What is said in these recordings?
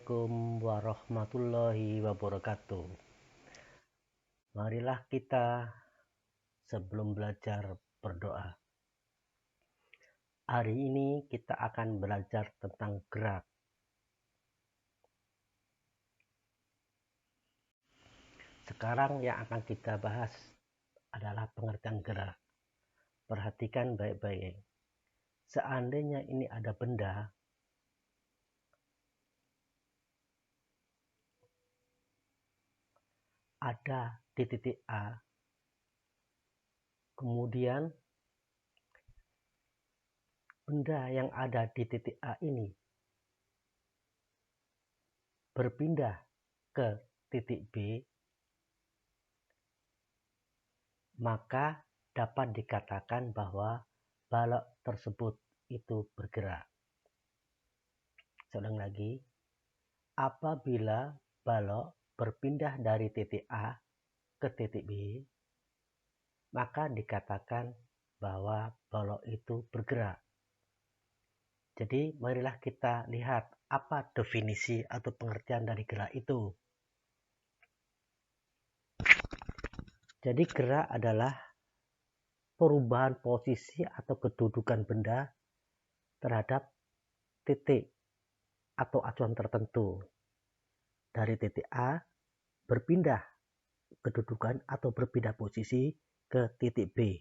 Assalamualaikum warahmatullahi wabarakatuh. Marilah kita sebelum belajar berdoa. Hari ini kita akan belajar tentang gerak. Sekarang yang akan kita bahas adalah pengertian gerak. Perhatikan baik-baik. Seandainya ini ada benda, ada di titik A, kemudian benda yang ada di titik A ini berpindah ke titik B, maka dapat dikatakan bahwa balok tersebut itu bergerak. Saya ulang lagi, apabila balok berpindah dari titik A ke titik B, maka dikatakan bahwa balok itu bergerak. Jadi marilah kita lihat apa definisi atau pengertian dari gerak itu. Jadi gerak adalah perubahan posisi atau kedudukan benda terhadap titik atau acuan tertentu. Dari titik A berpindah kedudukan atau berpindah posisi ke titik B.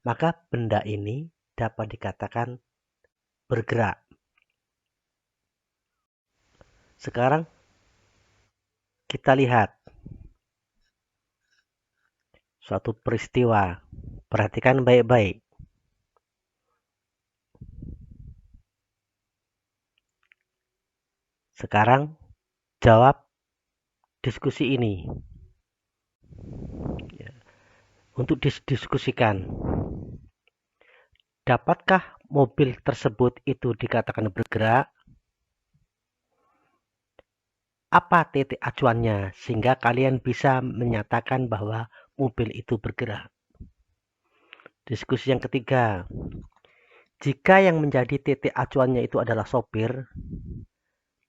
Maka benda ini dapat dikatakan bergerak. Sekarang kita lihat suatu peristiwa. Perhatikan baik-baik. Sekarang jawab diskusi ini. Untuk didiskusikan, dapatkah mobil tersebut itu dikatakan bergerak? Apa titik acuannya sehingga kalian bisa menyatakan bahwa mobil itu bergerak? Diskusi yang ketiga, jika yang menjadi titik acuannya itu adalah sopir,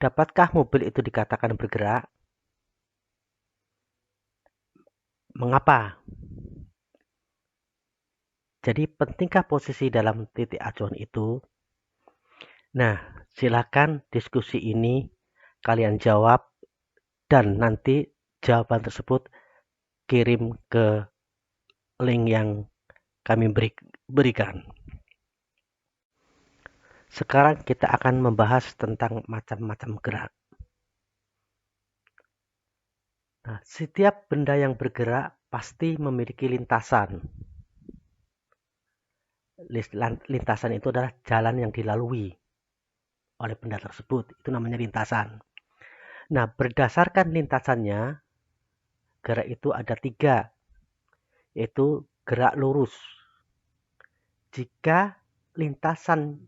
dapatkah mobil itu dikatakan bergerak? Mengapa? Jadi pentingkah posisi dalam titik acuan itu? Nah, silakan diskusi ini kalian jawab dan nanti jawaban tersebut kirim ke link yang kami berikan. Sekarang kita akan membahas tentang macam-macam gerak. Nah, setiap benda yang bergerak pasti memiliki lintasan. Lintasan itu adalah jalan yang dilalui oleh benda tersebut. Itu namanya lintasan. Nah, berdasarkan lintasannya, gerak itu ada 3, yaitu gerak lurus. Jika lintasan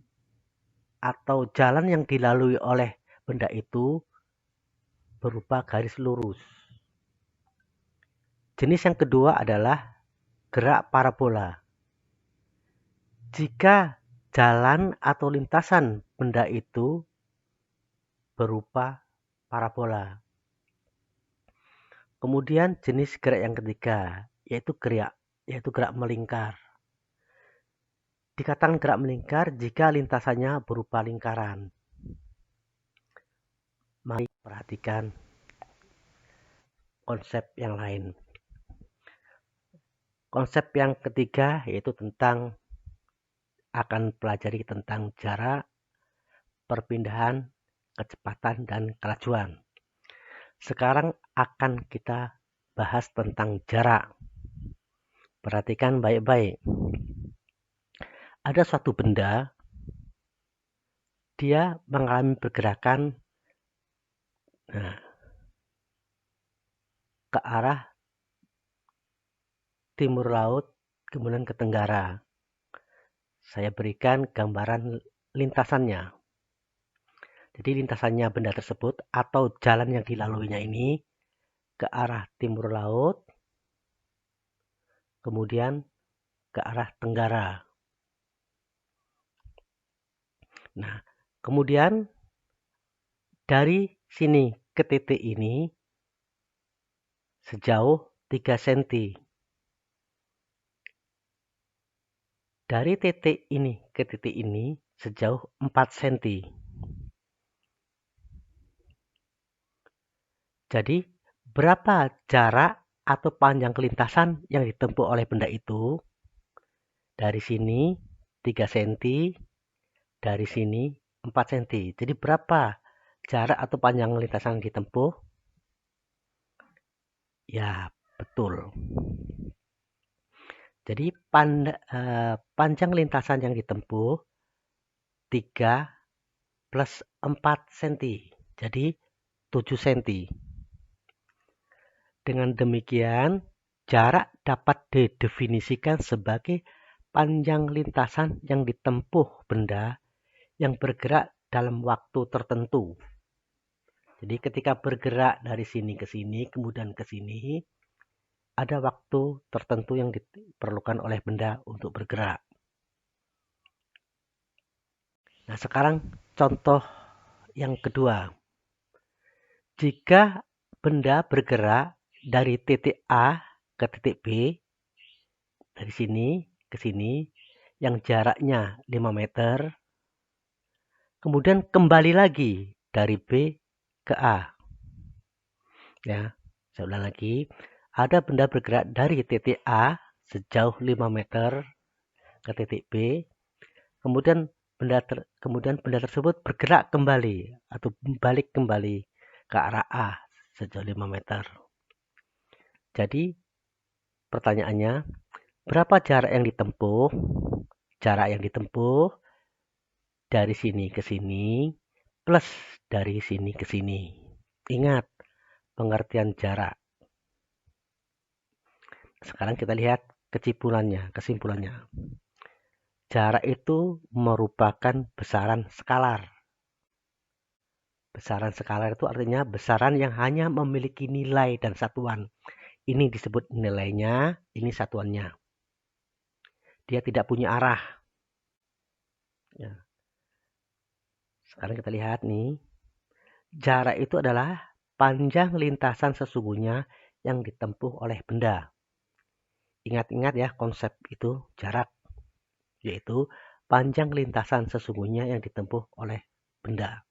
atau jalan yang dilalui oleh benda itu berupa garis lurus. Jenis yang kedua adalah gerak parabola. Jika jalan atau lintasan benda itu berupa parabola. Kemudian jenis gerak yang ketiga yaitu gerak melingkar. Dikatakan gerak melingkar jika lintasannya berupa lingkaran. Mari perhatikan konsep yang lain. Konsep yang ketiga yaitu akan pelajari tentang jarak, perpindahan, kecepatan, dan kelajuan. Sekarang akan kita bahas tentang jarak. Perhatikan baik-baik. Ada suatu benda, dia mengalami pergerakan ke arah timur laut, kemudian ke tenggara. Saya berikan gambaran lintasannya. Jadi lintasannya benda tersebut atau jalan yang dilaluinya ini ke arah timur laut, kemudian ke arah tenggara. Nah, kemudian Dari sini ke titik ini sejauh 3 cm. Dari titik ini ke titik ini sejauh 4 cm. Jadi, berapa jarak atau panjang kelintasan yang ditempuh oleh benda itu? Dari sini 3 cm, dari sini 4 cm. Jadi, berapa jarak atau panjang lintasan yang ditempuh? Ya, betul. Jadi, panjang lintasan yang ditempuh 3 plus 4 cm. Jadi, 7 cm. Dengan demikian, jarak dapat didefinisikan sebagai panjang lintasan yang ditempuh benda yang bergerak dalam waktu tertentu. Jadi ketika bergerak dari sini ke sini, kemudian ke sini, ada waktu tertentu yang diperlukan oleh benda untuk bergerak. Nah, sekarang contoh yang kedua. Jika benda bergerak dari titik A ke titik B, dari sini ke sini, yang jaraknya 5 meter, kemudian kembali lagi dari B ke A. Ya, saya ulang lagi. Ada benda bergerak dari titik A sejauh 5 meter ke titik B, kemudian benda tersebut bergerak kembali atau balik kembali ke arah A sejauh 5 meter. Jadi, pertanyaannya, berapa jarak yang ditempuh? Jarak yang ditempuh dari sini ke sini plus dari sini ke sini. Ingat, pengertian jarak. Sekarang kita lihat kesimpulannya. Jarak itu merupakan besaran skalar. Besaran skalar itu artinya besaran yang hanya memiliki nilai dan satuan. Ini disebut nilainya, ini satuannya. Dia tidak punya arah. Ya. Sekarang kita lihat nih. Jarak itu adalah panjang lintasan sesungguhnya yang ditempuh oleh benda. Ingat-ingat ya konsep itu jarak, yaitu panjang lintasan sesungguhnya yang ditempuh oleh benda.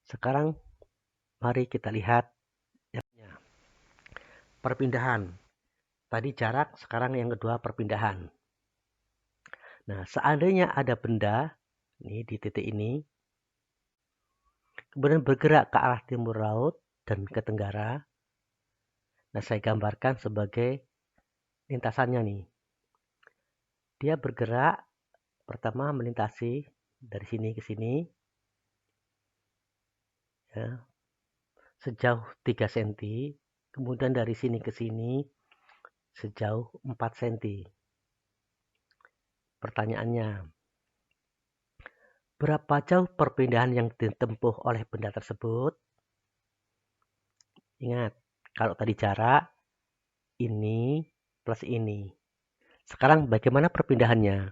Sekarang mari kita lihat perpindahan. Tadi jarak, sekarang yang kedua perpindahan. Nah, seandainya ada benda ini di titik ini, kemudian bergerak ke arah timur laut dan ke tenggara. Nah, saya gambarkan sebagai lintasannya nih. Dia bergerak, pertama melintasi dari sini ke sini, ya, sejauh 3 cm, kemudian dari sini ke sini sejauh 4 cm. Pertanyaannya, berapa jauh perpindahan yang ditempuh oleh benda tersebut? Ingat, kalau tadi jarak, ini plus ini. Sekarang bagaimana perpindahannya?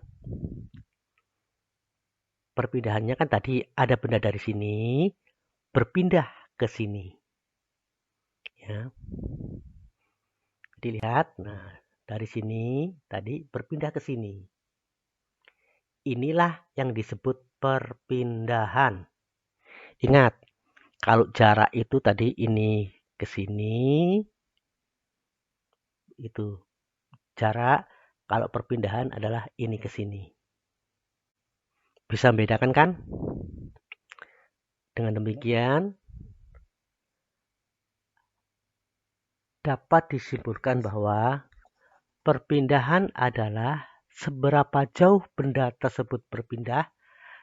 Perpindahannya kan tadi ada benda dari sini, berpindah ke sini. Ya. Dilihat, nah dari sini tadi berpindah ke sini. Inilah yang disebut perpindahan. Ingat, kalau jarak itu tadi ini ke sini, itu jarak. Kalau perpindahan adalah ini ke sini. Bisa membedakan kan? Dengan demikian, dapat disimpulkan bahwa perpindahan adalah seberapa jauh benda tersebut berpindah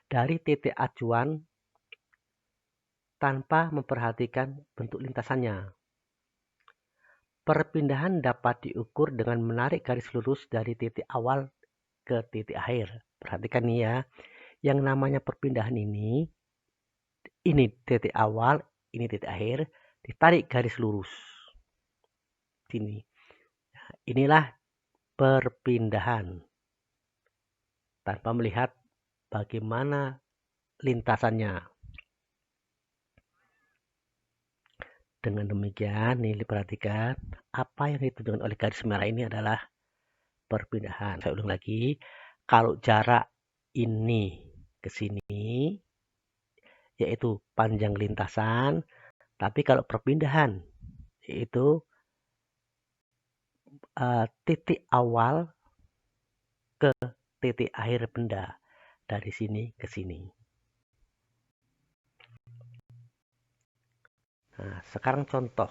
dari titik acuan tanpa memperhatikan bentuk lintasannya. Perpindahan dapat diukur dengan menarik garis lurus dari titik awal ke titik akhir. Perhatikan nih ya, yang namanya perpindahan ini titik awal, ini titik akhir, ditarik garis lurus. Sini. Inilah perpindahan. Tanpa melihat bagaimana lintasannya. Dengan demikian, nih diperhatikan, apa yang ditunjukkan oleh garis merah ini adalah perpindahan. Saya ulang lagi, kalau jarak ini ke sini, yaitu panjang lintasan, tapi kalau perpindahan, yaitu titik awal ke titik akhir benda, dari sini ke sini. Nah, sekarang contoh.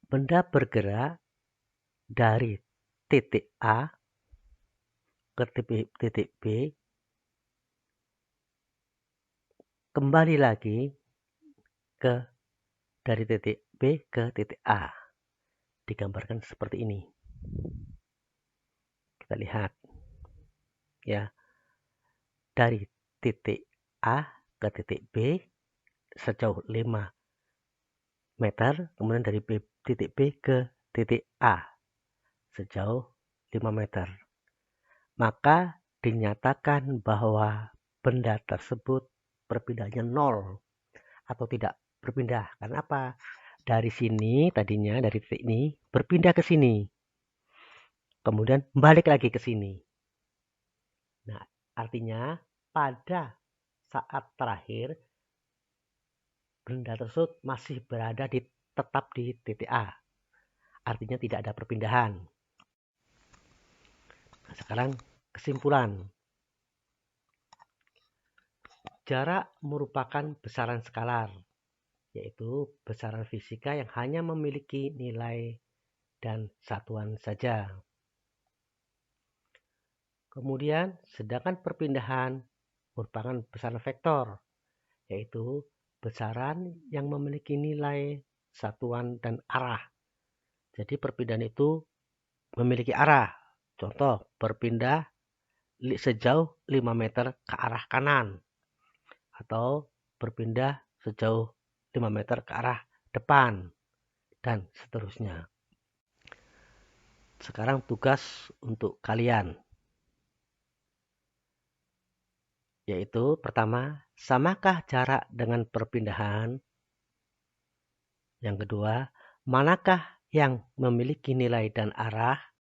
Benda bergerak dari titik A ke titik B, kembali lagi dari titik B ke titik A. Digambarkan seperti ini. Kita lihat. Ya. Dari titik A ke titik B sejauh 5 meter, kemudian dari titik B ke titik A sejauh 5 meter. Maka dinyatakan bahwa benda tersebut perpindahannya 0 atau tidak berpindah. Karena apa? Dari sini tadinya, dari titik ini berpindah ke sini. Kemudian balik lagi ke sini. Nah, artinya pada saat terakhir benda tersebut masih berada tetap di titik A. Artinya tidak ada perpindahan. Nah, sekarang kesimpulan. Jarak merupakan besaran skalar, yaitu besaran fisika yang hanya memiliki nilai dan satuan saja. Kemudian, sedangkan perpindahan merupakan besaran vektor, yaitu besaran yang memiliki nilai, satuan, dan arah. Jadi perpindahan itu memiliki arah. Contoh, berpindah sejauh 5 meter ke arah kanan. Atau berpindah sejauh 5 meter ke arah depan. Dan seterusnya. Sekarang tugas untuk kalian. Yaitu pertama, samakah jarak dengan perpindahan? Yang kedua, manakah yang memiliki nilai dan arah?